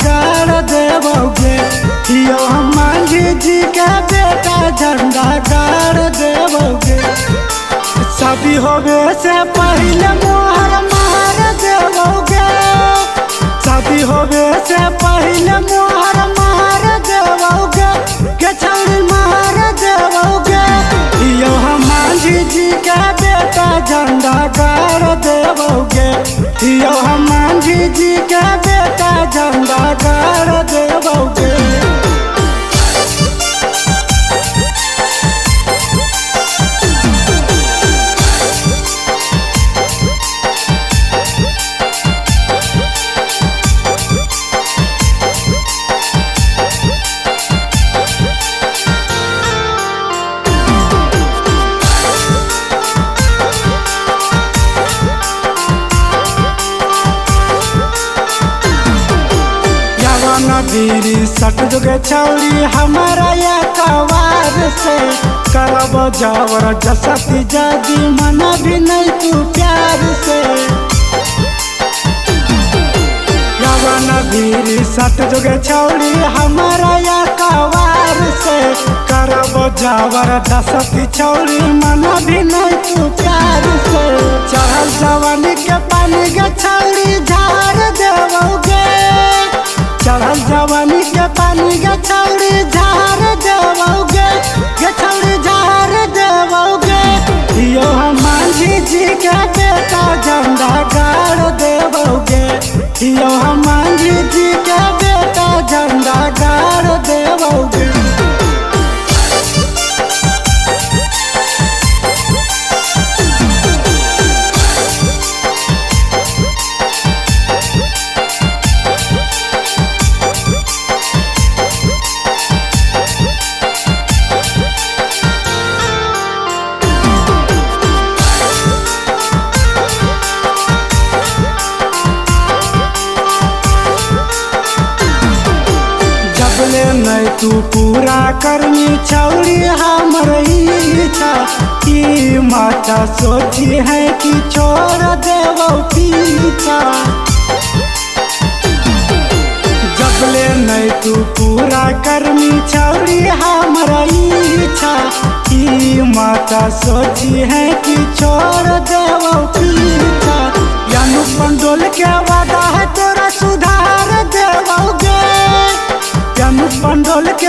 गाड़ देवोगे। यो हम मांझी जी के बेटा झंडा गाड़ देवोगे। शादी होवे से पहले मोहर मार देवोगे। शादी होवे से पहले मोहर मार देवोगे। के छौरी मार देवोगे। यो हम मांझी जी के बेटा झंडा गाड़ देवोगे। यो हम मांझी जी के बेटा झंडा गाड़ देवोगे। बीरी सट जोगे छौरी हमारा या कवार से करब जावर जसती जादी मना भी नहीं तू प्यार से। यवाना बीरी सट जोगे छौरी हमारा या कवार से करब जावर जसती छौरी मना भी नहीं तू प्यार से। चढ़ल जवानी के पानी के छौरी झाड़ देवोगे। चढ़ल जवानी के पानी के छौरी झाड़ देवोगे। के छौरी झाड़ देवोगे। यो हम मांझी जी के बेटा झंडा गाड़ देवोगे। यो हम मांझी जी के बेटा झंडा गाड़ देवोगे। नहीं तू पूरा करनी छौरी हमर इच्छा। की माता सोची है कि छोड़ देवो पीछा। जबले नहीं तू पूरा करनी छौरी हमर इच्छा। की माता सोची है कि छोड़ देवो पीछा। यानु पंडोल के वादा है तोरा सुधार देवोगे। पंडोल के